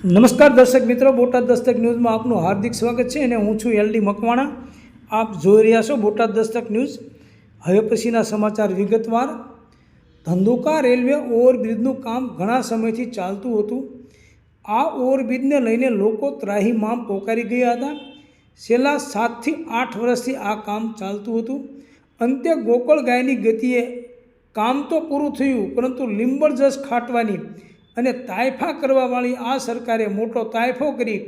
નમસ્કાર દર્શક મિત્રો, બોટાદ દસ્તક ન્યૂઝમાં આપનું હાર્દિક સ્વાગત છે અને હું છું એલડી મકવાણા. આપ જોઈ રહ્યા છો બોટાદ દસ્તક ન્યૂઝ. હવે પછીના સમાચાર વિગતવાર. ધંધુકા રેલવે ઓવરબ્રિજનું કામ ઘણા સમયથી ચાલતું હતું. આ ઓવરબ્રિજને લઈને લોકો ત્રાહિમામ પોકારી ગયા હતા. છેલ્લા 7 થી 8 વર્ષથી આ કામ ચાલતું હતું. અંતે ગોકળ ગાયની ગતિએ કામ તો પૂરું થયું, પરંતુ લીંબડજસ ખાટવાની અને તાયફા કરવાવાળી આ સરકારે મોટો તાયફો કરી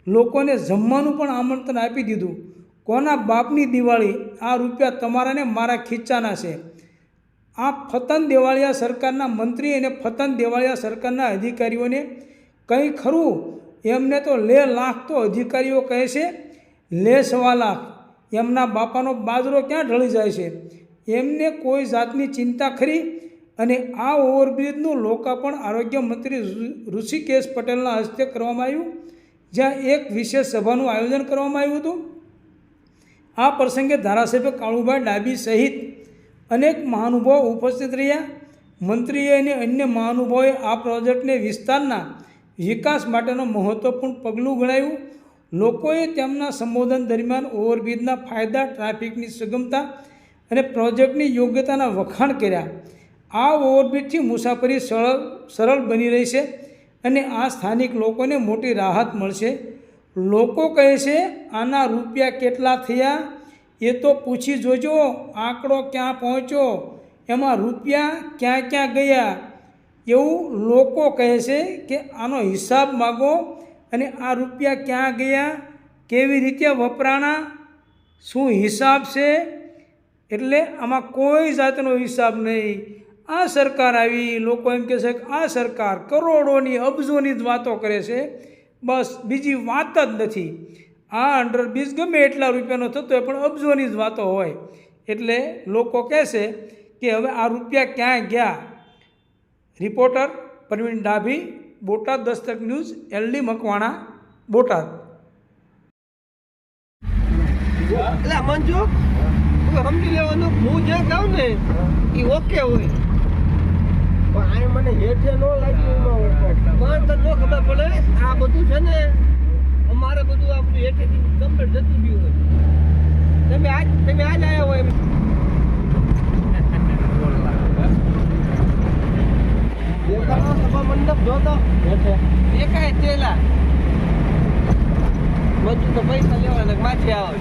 લોકોને જમવાનું પણ આમંત્રણ આપી દીધું. કોના બાપની દિવાળી? આ રૂપિયા તમારા ને મારા ખીચાના છે. આ ફતન દેવાળિયા સરકારના મંત્રી અને ફતન દેવાળિયા સરકારના અધિકારીઓને કંઈ ખરું? એમને તો લાખ તો અધિકારીઓ કહે છે, લે 1.25 લાખ. એમના બાપાનો બાજરો ક્યાં ઢળી જાય છે? એમને કોઈ જાતની ચિંતા ખરી? અને આ ઓવરબ્રિજનું લોકાર્પણ આરોગ્ય મંત્રી ઋષિકેશ પટેલના હસ્તે કરવામાં આવ્યું, જ્યાં એક વિશેષ સભાનું આયોજન કરવામાં આવ્યું હતું. આ પ્રસંગે ધારાસભ્ય કાળુભાઈ ડાબી સહિત અનેક મહાનુભાવો ઉપસ્થિત રહ્યા. મંત્રીએ અને અન્ય મહાનુભાવોએ આ પ્રોજેક્ટને વિસ્તારના વિકાસ માટેનો મહત્વપૂર્ણ પગલું ગણાવ્યું. લોકોએ તેમના સંબોધન દરમિયાન ઓવરબ્રિજના ફાયદા, ટ્રાફિકની સુગમતા અને પ્રોજેક્ટની યોગ્યતાના વખાણ કર્યા. આ ઓવરબ્રિજથી મુસાફરી સરળ બની રહી છે અને આ સ્થાનિક લોકોને મોટી રાહત મળશે. લોકો કહે છે, આના રૂપિયા કેટલા થયા એ તો પૂછી જોજો. આંકડો ક્યાં પહોંચ્યો, એમાં રૂપિયા ક્યાં ક્યાં ગયા, એવું લોકો કહે છે કે આનો હિસાબ માગો. અને આ રૂપિયા ક્યાં ગયા, કેવી રીતે વપરાણા, શું હિસાબ છે? એટલે આમાં કોઈ જાતનો હિસાબ નહીં. આ સરકાર આવી, લોકો એમ કહે છે કે આ સરકાર કરોડોની અબજોની જ વાતો કરે છે, બસ બીજી વાત જ નથી. આ અંડરબ્રિજ ગમે એટલા રૂપિયાનો થતો હોય પણ અબજોની જ વાતો હોય. એટલે લોકો કહે છે કે હવે આ રૂપિયા ક્યાં ગયા. Reporter Parveen Dabhi, Botad Dastak news, LD Makwana, Botad. Manju સમજી લેવાનું, હું જે કહું ને એ ઓકે હોય, પણ આ મને હેઠે ન લાગ્યું, પણ તને ન ખબર પડે. આ બધું છે ને અમારે બધું આપણું હેઠેથી કમ્પ્લીટ જતું ગયું હોય. તમે આજ આવ્યા હોય સભા મંડપ જોતો દેખાય તેલા બધું તો પૈસા લેવાના માછી આવે.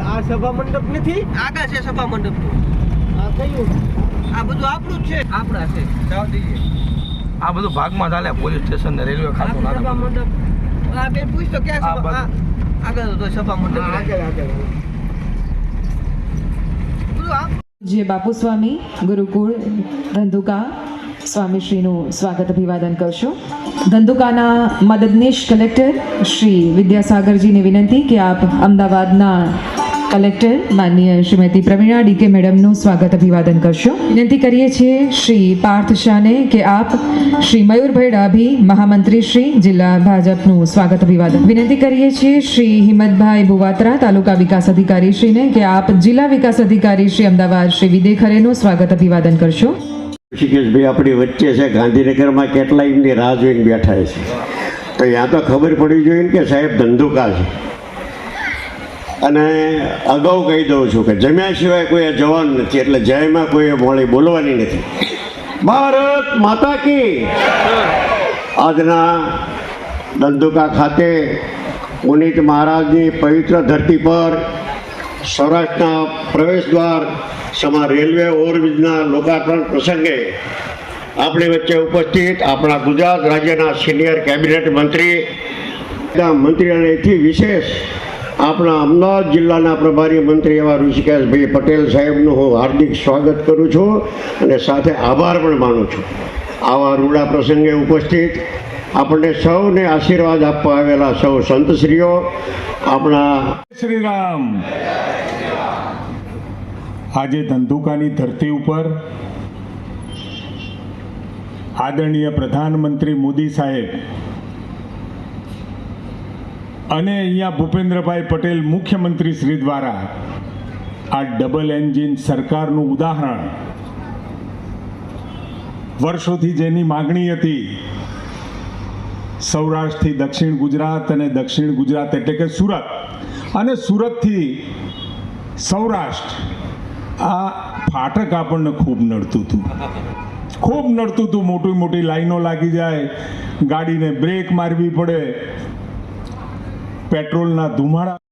આ સભા મંડપ નથી, આગળ છે સભા મંડપ. આ કયું? આ બધું આપણું જ છે, આપણા છે. જાવ દઈએ. આ બધું ભાગમાં ચાલે, પોલીસ સ્ટેશન ને રેલવે ખાતું. સભા મંડપ આ બેન પૂછતો ક્યાં સભા? આગળ તો સભા મંડપ આગળ જે બાપુ સ્વામી ગુરુકુળ ધંધુકા સ્વામીશ્રીનું સ્વાગત અભિવાદન કરશો. ધંધુકાના મદદનીશ કલેક્ટર શ્રી વિદ્યાસાગરજીને વિનંતી કે આપ અમદાવાદના કલેક્ટર માનનીય શ્રીમતી પ્રવીણા ડીકે મેડમનું સ્વાગત અભિવાદન કરશો. વિનંતી કરીએ છીએ શ્રી પાર્થ શાહને કે આપ શ્રી મયુરભાઈ ડાભી મહામંત્રી શ્રી જિલ્લા ભાજપનું સ્વાગત અભિવાદન. વિનંતી કરીએ છીએ શ્રી હિંમતભાઈ ભુવાત્રા તાલુકા વિકાસ અધિકારી શ્રીને કે આપ જિલ્લા વિકાસ અધિકારી શ્રી અમદાવાદ શ્રી વિદેખરેનું સ્વાગત અભિવાદન કરશો. ઋષિકેશભાઈ આપણી વચ્ચે છે, ગાંધીનગરમાં કેટલા એમની રાહ જોઈને બેઠા છે, તો ત્યાં તો ખબર પડવી જોઈએ કે સાહેબ ધંધુકા છે. અને અગાઉ કહી દઉં છું કે જમ્યા સિવાય કોઈ જવાનું નથી, એટલે જયમાં કોઈ મોડી બોલવાની નથી. ભારત માતા કી. આજના ધંધુકા ખાતે પુનિત મહારાજની પવિત્ર ધરતી પર સૌરાષ્ટ્રના પ્રવેશ દ્વાર સમા રેલવે ઓવરબ્રિજના લોકાર્પણ પ્રસંગે આપણી વચ્ચે ઉપસ્થિત આપણા ગુજરાત રાજ્યના સિનિયર કેબિનેટ મંત્રી અને એથી વિશેષ આપણા અમદાવાદ જિલ્લાના પ્રભારી મંત્રી એવા ઋષિકેશભાઈ પટેલ સાહેબનું હું હાર્દિક સ્વાગત કરું છું અને સાથે આભાર પણ માનું છું. આવા રૂડા પ્રસંગે ઉપસ્થિત આપણને સૌને આશીર્વાદ આપવા આવેલા સૌ સંતશ્રીઓ, આપણા શ્રી રામ. આજે ધંધુકાની ધરતી ઉપર આદરણીય પ્રધાનમંત્રી મોદી સાહેબ અને અહીંયા ભૂપેન્દ્રભાઈ પટેલ મુખ્યમંત્રી શ્રી દ્વારા આ ડબલ એન્જિન સરકારનું ઉદાહરણ, વર્ષોથી જેની માગણી હતી સૌરાષ્ટ્રથી દક્ષિણ ગુજરાત અને દક્ષિણ ગુજરાત એટલે કે સુરત અને સુરતથી સૌરાષ્ટ્ર આ ફાટક આપણને ખૂબ નડતું હતું મોટી મોટી લાઈનો લાગી જાય, ગાડીને બ્રેક મારવી પડે, પેટ્રોલના ધુમાડા